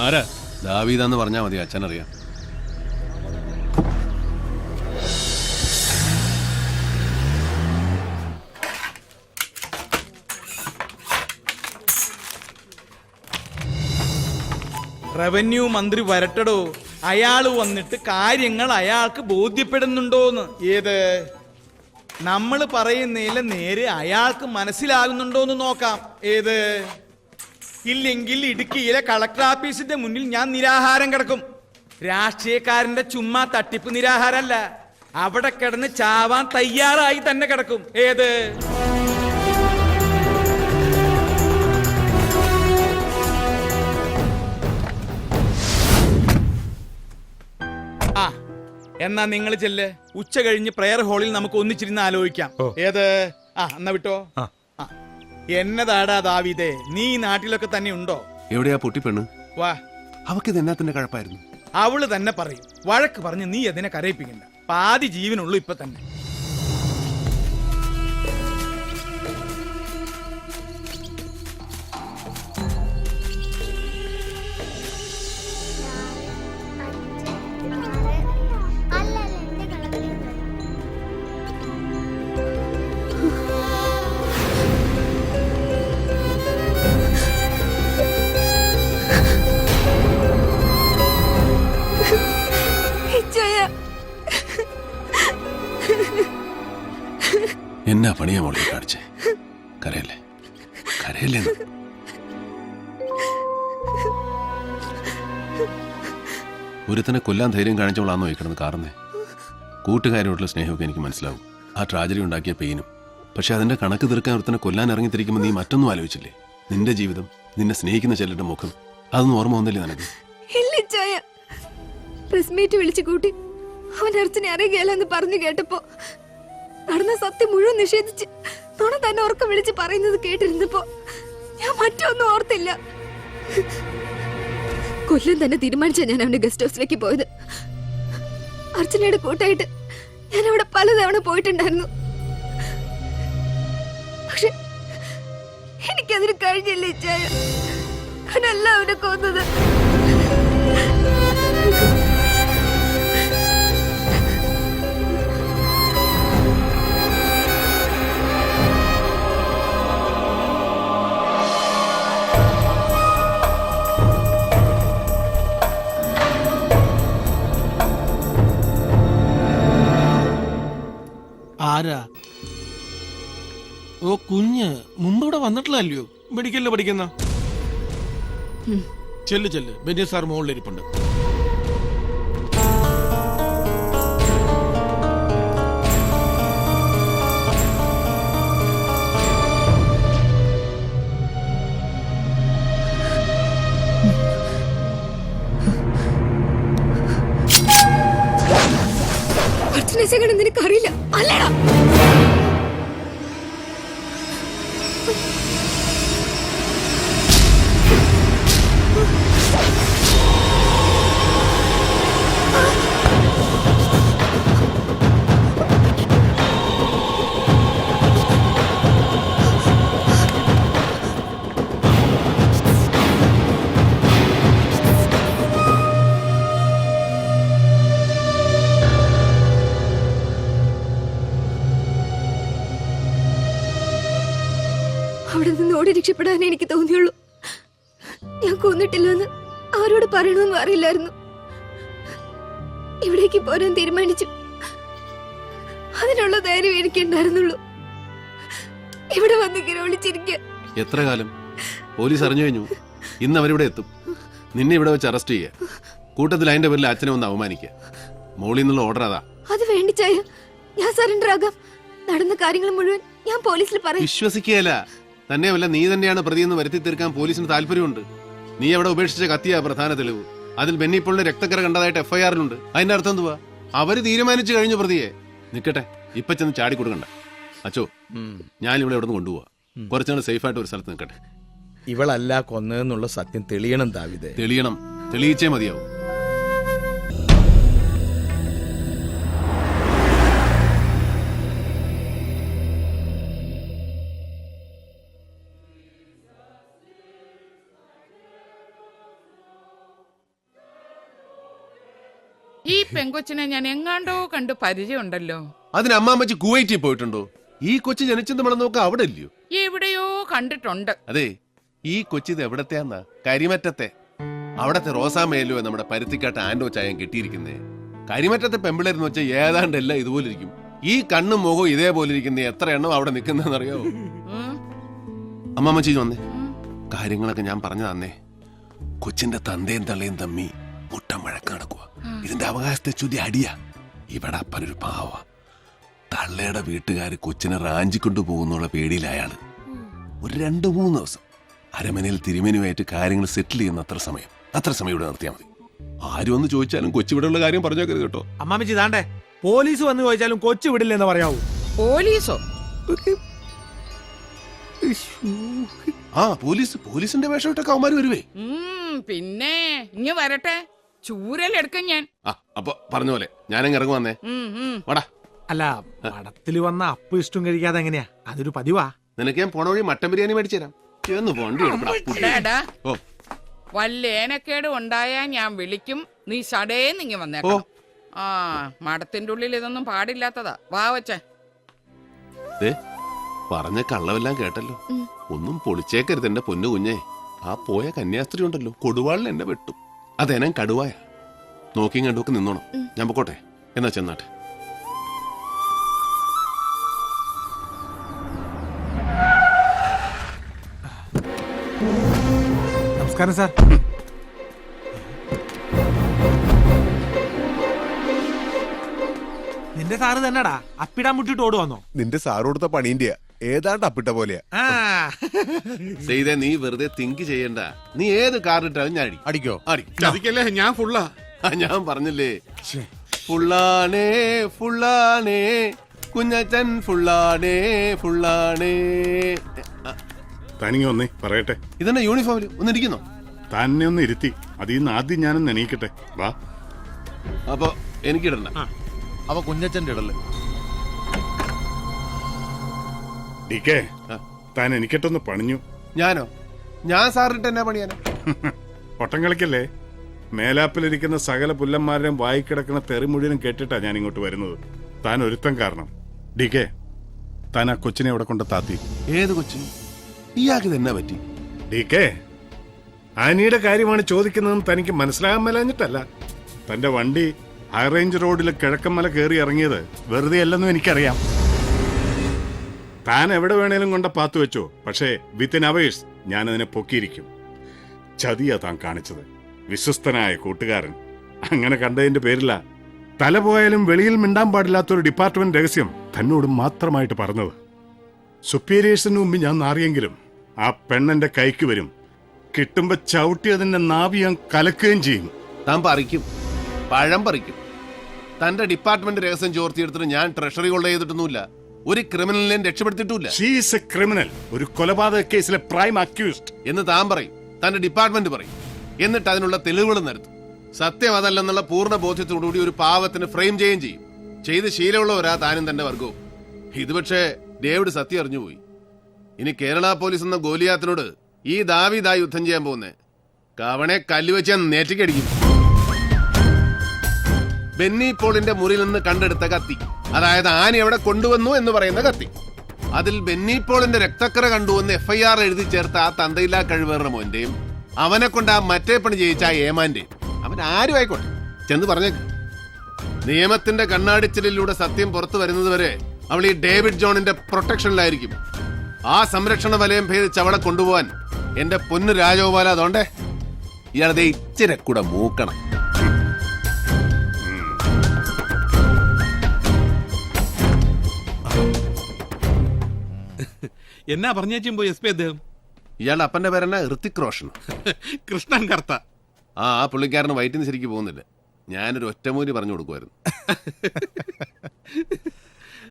ആരാ? ദാവീദാന്ന് പറഞ്ഞാ മതി, അച്ഛനറിയാം. റവന്യൂ മന്ത്രി വരട്ടടോ. അയാള് വന്നിട്ട് കാര്യങ്ങൾ അയാൾക്ക് ബോധ്യപ്പെടുന്നുണ്ടോന്ന്. ഏത് നമ്മൾ പറയുന്നതിലെ നേര് അയാൾക്ക് മനസ്സിലാകുന്നുണ്ടോന്ന് നോക്കാം. ഏത് ഇല്ലെങ്കിൽ ഇടുക്കിയിലെ കളക്ടർ ഓഫീസിന്റെ മുന്നിൽ ഞാൻ നിരാഹാരം കിടക്കും. രാഷ്ട്രീയക്കാരന്റെ ചുമ്മാ തട്ടിപ്പ് നിരാഹാരമല്ല, അവിടെ കിടന്ന് ചാവാൻ തയ്യാറായി തന്നെ കിടക്കും. ഏത് ആ എന്നാ നിങ്ങൾ ചെല്ല്. ഉച്ച കഴിഞ്ഞ് പ്രയർ ഹാളിൽ നമുക്ക് ഒന്നിച്ചിരുന്ന് ആലോചിക്കാം. ഏത് എന്നാ വിട്ടോ. എന്നതാടാ ദാവീദേ, നീ ഈ നാട്ടിലൊക്കെ തന്നെ ഉണ്ടോ? എവിടെയാ പൊട്ടിപ്പെണ്ണ്? വാ, അവക്കിത് എന്നാത്തിന്റെ കഴപ്പായിരുന്നു? അവള് തന്നെ പറയും. വഴക്ക് പറഞ്ഞ് നീ അതിനെ കരയിപ്പിക്കണ്ട. പാതി ജീവനുള്ളൂ ഇപ്പൊ തന്നെ. എന്നാ പണിയാ മോളെ കാണിച്ചേ? കരയല്ലേ, കരയല്ലേ? ഒരുത്തനെ കൊല്ലാൻ ധൈര്യം കാണിച്ചവളാന്നോ ഈ കിടന്ന് കാർന്നേ? കൂട്ടുകാരോടുള്ള സ്നേഹമൊക്കെ എനിക്ക് മനസ്സിലാവും, ആ ട്രാജഡി ഉണ്ടാക്കിയ പെയിനും. പക്ഷെ അതിന്റെ കണക്ക് തീർക്കാൻ ഒരുത്തനെ കൊല്ലാൻ ഇറങ്ങിത്തിരിക്കുമ്പോൾ നീ മറ്റൊന്നും ആലോചിച്ചില്ലേ? നിന്റെ ജീവിതം, നിന്നെ സ്നേഹിക്കുന്ന ചിലരുടെ മുഖം, അതൊന്നും ഓർമ്മ വന്നില്ലേ നിനക്ക്? പ്രസ് മീറ്റ് വിളിച്ചു കൂട്ടി അവൻ അർച്ചനെ അറിയുകയല്ലെന്ന് പറഞ്ഞു കേട്ടപ്പോ നടന്ന സത്യം മുഴുവൻ നിഷേധിച്ച് നുണ തന്നെ ഉറക്കം വിളിച്ച് പറയുന്നത് കേട്ടിരുന്നപ്പോ ഞാൻ മറ്റൊന്നും ഓർത്തില്ല. കൊല്ലം തന്നെ തീരുമാനിച്ച ഞാൻ അവന്റെ ഗസ്റ്റ് ഹൗസിലേക്ക് പോയത്. അർച്ചനയുടെ കൂട്ടായിട്ട് ഞാൻ അവിടെ പലതവണ പോയിട്ടുണ്ടായിരുന്നു. പക്ഷെ എനിക്കതിന് കഴിഞ്ഞില്ല. ഇച്ചായ അവനല്ല അവനെ കൊന്നത്. ആരാ? ഓ കുഞ്ഞ്, മുമ്പ് ഇവിടെ വന്നിട്ടില്ലല്ലോ. മെഡിക്കലില് പഠിക്കുന്ന. ചെല്ല് ചെല്ല്, ബെന്നി സാർ മുകളിലിരിപ്പുണ്ട്. നിനക്കറിയില്ല അല്ലടാ. അവിടെ നിന്ന് ഓടി രക്ഷപ്പെടാനേ എനിക്ക് തോന്നിയുള്ളൂ. ഞാൻ കൊന്നിട്ടില്ലെന്ന് ആരോട് പറയണമെന്നും അറിയില്ലായിരുന്നു. ഇവിടേക്ക് പോരാൻ തീരുമാനിച്ചു. അതിനുള്ള ധൈര്യം എനിക്കുണ്ടായിരുന്നുള്ളൂ. ഇവിടെ വന്നിങ്ങനെ വിളിച്ചിരിക്കുക. എത്ര കാലം? പോലീസ് അറിഞ്ഞു കഴിഞ്ഞു. ഇന്ന് അവരിവിടെ എത്തും. നിന്നെ ഇവിടെ വെച്ച് അറസ്റ്റ് ചെയ്യുക. കൂട്ടത്തിൽ അതിന്റെ പേരിൽ അച്ഛനെ ഒന്ന് അവമാനിക്കുക. മോളിൽ നിന്നുള്ള ഓർഡർ അതാ. അത് വേണ്ടിച്ചായ ഞാൻ സറണ്ടർ ആകാം. നടന്ന കാര്യങ്ങൾ മുഴുവൻ ഞാൻ പോലീസിൽ പറയാം. വിശ്വസിക്കുകയല്ല. തന്നെയല്ല, നീ തന്നെയാണ് പ്രതിയെന്ന് വരുത്തി തീർക്കാൻ പോലീസിന് താല്പര്യമുണ്ട്. നീ അവിടെ ഉപേക്ഷിച്ച കത്തിയാ പ്രധാന തെളിവ്. അതിൽ ബെന്നിപ്പോളിന്റെ രക്തക്കര കണ്ടതായിട്ട് എഫ്ഐആറിലുണ്ട്. അതിന്റെ അർത്ഥം എന്തുവാ? അവര് തീരുമാനിച്ചു കഴിഞ്ഞു പ്രതിയെ. നിക്കട്ടെ, ഇപ്പൊ ചെന്ന് ചാടി കൊടുക്കണ്ട. അച്ചോ, ഞാൻ ഇവിടെ ഇവിടെ നിന്ന് കൊണ്ടുപോവാ. കുറച്ചുനാൾ സേഫ് ആയിട്ട് ഒരു സ്ഥലത്ത് നിൽക്കട്ടെ. ഇവളല്ല കൊന്നതെന്നുള്ള സത്യം തെളിയണം ദാവീദേ. തെളിയണം. തെളിയിച്ചേ മതിയാവും. ഈ പെങ്കൊച്ചിനെ ഞാൻ എങ്ങാണ്ടോ കണ്ട് പരിചയമുണ്ടല്ലോ. അതിന് അമ്മാമ്മച്ചി കുവൈറ്റിൽ പോയിട്ടുണ്ടോ? ഈ കൊച്ചു ജനിച്ചെന്ന് നമ്മൾ നോക്കാം, അവിടെ ഇല്ലയോ? എവിടെയോ കണ്ടിട്ടുണ്ട്. അതെ, ഈ കൊച്ചിത് എവിടത്തെയാന്നാ? കരിമറ്റത്തെ. അവിടത്തെ റോസാമേലോ നമ്മുടെ പരുത്തിക്കാട്ട് ആൻഡോ ചായം കിട്ടിയിരിക്കുന്നേ. കരിമറ്റത്തെ പെമ്പിളേരെന്ന് വെച്ചാൽ ഏതാണ്ട് എല്ലാം ഇതുപോലെ ഇരിക്കും. ഈ കണ്ണും മുഖവും ഇതേപോലെ ഇരിക്കുന്ന എത്ര എണ്ണം അവിടെ നിൽക്കുന്നതെന്ന് അറിയാവോ? അമ്മാമ്മച്ചി വന്നേ, കാര്യങ്ങളൊക്കെ ഞാൻ പറഞ്ഞു തന്നേ. കൊച്ചിന്റെ തന്തയും തള്ളയും തമ്മി മുട്ടം വഴക്ക് നടക്കുക. ഇതിന്റെ അവകാശത്തെ ചുതി അടിയ. ഇവിടെ അപ്പനൊരു പാവ. തള്ളയുടെ വീട്ടുകാര് കൊച്ചിനെ റാഞ്ചിക്കൊണ്ടു പോകുന്നുള്ള പേടിയിൽ അയാള് ഒരു 2-3 ദിവസം അരമനയിൽ തിരുമേനുമായിട്ട് കാര്യങ്ങൾ സെറ്റിൽ ചെയ്യുന്ന അത്ര സമയം ഇവിടെ നിർത്തിയാൽ മതി. ആരും ഒന്ന് ചോദിച്ചാലും കൊച്ചിവിടെയുള്ള കാര്യം പറഞ്ഞേക്കരുത് കേട്ടോ. അമ്മാമ്മച്ചി താണ്ടേ പോലീസ് വന്ന് ചോദിച്ചാലും കൊച്ചു വിടില്ലെന്ന് പറയാവൂ. പോലീസോ? ആ പോലീസിന്റെ വേഷം ഇട്ടൊക്കെ അവന്മാര് വരുവേ. പിന്നെ ഇങ്ങ് വരട്ടെ, ചൂരലെടുക്കും ഞാൻ. അപ്പൊ പറഞ്ഞ പോലെ ഞാനങ്ങ് ഇറങ്ങു വന്നേ. വാടാ. അല്ല, പടത്തില് വന്ന അപ്പ് ഇഷ്ടം കഴിക്കാതെ എങ്ങനെയാ? അതൊരു പതിവാ. നിനക്ക് ഞാൻ പോണ വഴി മട്ടൻ ബിരിയാണി മേടിച്ചു തരാം. ഡാ, വല്ല ഏനക്കേട് ഉണ്ടായാ ഞാൻ വിളിക്കും. നീ സടേന്നിങ്ങി വന്നേക്കോ. ആ, മടത്തിന്റെ ഉള്ളിൽ ഇതൊന്നും പാടില്ലാത്തതാ. വാ വച്ചേ. പറഞ്ഞ കള്ളവെല്ലാം കേട്ടല്ലോ. ഒന്നും പൊളിച്ചേക്കരുത് എന്റെ പൊന്നു കുഞ്ഞേ. ആ പോയ കന്യാസ്ത്രീ ഉണ്ടല്ലോ, കൊടുവാളിൽ എന്നെ വെട്ടും. അതെനം കടുവായ. നോക്കിയും കണ്ടുമൊക്കെ നിന്നോണം. ഞാൻ പൊക്കോട്ടെ എന്നാ ചെന്നാട്ടെ. നമസ്കാരം സാർ. നിന്റെ സാറ് തന്നെടാ അപ്പിടാൻ മുട്ടിട്ട് ഓടുവന്നോ? നിന്റെ സാറ് കൊടുത്ത പണീന്റെ ഏതാണ്ട് അപ്പിട്ട പോലെയാ. ചെയ്തേ, നീ വെറുതെ തിങ്ക് ചെയ്യണ്ട. നീ ഏത് കാറിട്ടാലും ഞാൻ അടിക്കോ? അടിക്കല്ലേ, ഞാൻ ഫുള്ളാ. ഞാൻ പറഞ്ഞില്ലേ, ഫുള്ളാണേ ഫുള്ളാണേ കുഞ്ഞച്ചൻ ഫുള്ളാണേ ഫുള്ളാണേ. തനിങ്ങ ഒന്നേ പറയട്ടെ. ഇതെന്നെ യൂണിഫോമിൽ ഒന്നിരിക്കുന്നോ? തന്നെ ഒന്ന് ഇരുത്തി. അതിന്ന് ആദ്യം ഞാനൊന്ന് എണീക്കട്ടെ. വാ. അപ്പൊ എനിക്കിടണ്ട. അവ കുഞ്ഞച്ചന്റെ ഇടല്ലേ. ഡിക്കേ, താൻ എനിക്കിട്ടൊന്ന് പണിഞ്ഞു. ഞാനോ? ഞാൻ സാറിട്ട് എന്നാ പണിയാനോ? പൊട്ടം കളിക്കല്ലേ. മേലാപ്പിലിരിക്കുന്ന സകല പുല്ലന്മാരുടെയും വായിക്കിടക്കുന്ന തെറി മുഴുവനും കേട്ടിട്ടാ ഞാൻ ഇങ്ങോട്ട് വരുന്നത്. താൻ ഒരുത്തം കാരണം. ഡിക്കേ, താൻ ആ കൊച്ചിനെ അവിടെ കൊണ്ട് താത്തി. ഏത് കൊച്ചിന്? ഇയാൾക്ക് തന്നെ പറ്റി? ഡിക്കേ, ആനിയുടെ കാര്യമാണ് ചോദിക്കുന്നതെന്ന് തനിക്ക് മനസ്സിലാകാൻ മേലഞ്ഞിട്ടല്ല. തന്റെ വണ്ടി ഹൈറേഞ്ച് റോഡിൽ കിഴക്കമ്മല കയറി ഇറങ്ങിയത് വെറുതെ അല്ലെന്നും എനിക്കറിയാം. താൻ എവിടെ വേണേലും കൊണ്ട പാത്തു വെച്ചോ, പക്ഷേ വിത്തിൻ അവേഴ്സ് ഞാൻ അതിനെ പൊക്കിയിരിക്കും. ചതിയാ താൻ കാണിച്ചത്. വിശ്വസ്തനായ കൂട്ടുകാരൻ അങ്ങനെ കണ്ടതിന്റെ പേരില തല പോയാലും വെളിയിൽ മിണ്ടാൻ പാടില്ലാത്തൊരു ഡിപ്പാർട്ട്മെന്റ് രഹസ്യം തന്നോട് മാത്രമായിട്ട് പറഞ്ഞത്. സുപ്പീരിയേഴ്സിന് മുമ്പ് ഞാൻ നാറിയെങ്കിലും ആ പെണ്ണെന്റെ കൈക്ക് വരും. കിട്ടുമ്പോ ചവിട്ടി അതിന്റെ നാവി ഞാൻ കലക്കുകയും ചെയ്യും. താൻ പറിക്കും, പഴം പറിക്കും. തന്റെ ഡിപ്പാർട്ട്മെന്റ് രഹസ്യം ചോർത്തിയെടുത്തിട്ട് ഞാൻ ട്രഷറി കൊള്ള ചെയ്തിട്ടൊന്നുമില്ല. ഒരു ക്രിമിനലിനെ രക്ഷപ്പെടുത്തിയിട്ടില്ല. ഷീസ് എ ക്രിമിനൽ, ഒരു കൊലപാതക കേസിലെ പ്രൈം അക്യൂസ്ഡ് എന്ന് താൻ പറയും, തന്റെ ഡിപ്പാർട്ട്മെന്റ് പറയും. എന്നിട്ട് അതിനുള്ള തെളിവുകൾ നിരത്തും. സത്യം അതല്ലെന്നുള്ള പൂർണ്ണ ബോധ്യത്തോടുകൂടി ഒരു പാവത്തിന് ഫ്രെയിം ചെയ്യുകയും ചെയ്യും. ചെയ്ത് ശീലമുള്ളവരാ താനും തന്റെ വർഗവും. ഇത് പക്ഷേ ഡേവിഡ് സത്യം അറിഞ്ഞുപോയി. ഇനി കേരള പോലീസ് എന്ന ഗോലിയാത്തിനോട് ഈ ദാവീദാ യുദ്ധം ചെയ്യാൻ പോകുന്നേ. കവണെ കല്ലുവെച്ച് ഞാൻ നേറ്റിക്കടിക്കും. ബെന്നി പോളിന്റെ മുറിയിൽ നിന്ന് കണ്ടെടുത്ത കത്തി, അതായത് ആന എവിടെ കൊണ്ടുവന്നു എന്ന് പറയുന്ന കത്തി, അതിൽ ബെന്നി പോളിന്റെ രക്തക്കറ കണ്ടുവന്ന് FIR എഴുതി ചേർത്ത ആ തന്തയില്ലാ കഴിവേറുന്ന മോന്റെയും അവനെ കൊണ്ട് ആ മറ്റേ പണി ചെയ്യിച്ച ആ ഏമാന്റെയും, അവൻ ആരും ആയിക്കോട്ടെ, ചെന്ന് പറഞ്ഞേക്ക്. നിയമത്തിന്റെ കണ്ണാടിച്ചിലൂടെ സത്യം പുറത്തു വരുന്നത് വരെ അവൾ ഈ ഡേവിഡ് ജോണിന്റെ പ്രൊട്ടക്ഷനിലായിരിക്കും. ആ സംരക്ഷണ വലയം ഭേദിച്ച് അവളെ കൊണ്ടുപോവാൻ എന്റെ പൊന്നു രാജഗോപാല, അതുകൊണ്ടേ ഇയാളതെ ഇച്ചിരി കൂടെ മൂക്കണം. എന്നാ പറഞ്ഞേച്ചും SP അദ്ദേഹം? ഇയാളുടെ അപ്പന്റെ പേരെന്നാ? ഋത്തിക് റോഷൻ. കൃഷ്ണൻ കർത്ത. ആ പുള്ളിക്കാരന് വയറ്റിന് ശരിക്ക് പോകുന്നില്ല. ഞാനൊരു ഒറ്റമൂലി പറഞ്ഞു കൊടുക്കുമായിരുന്നു.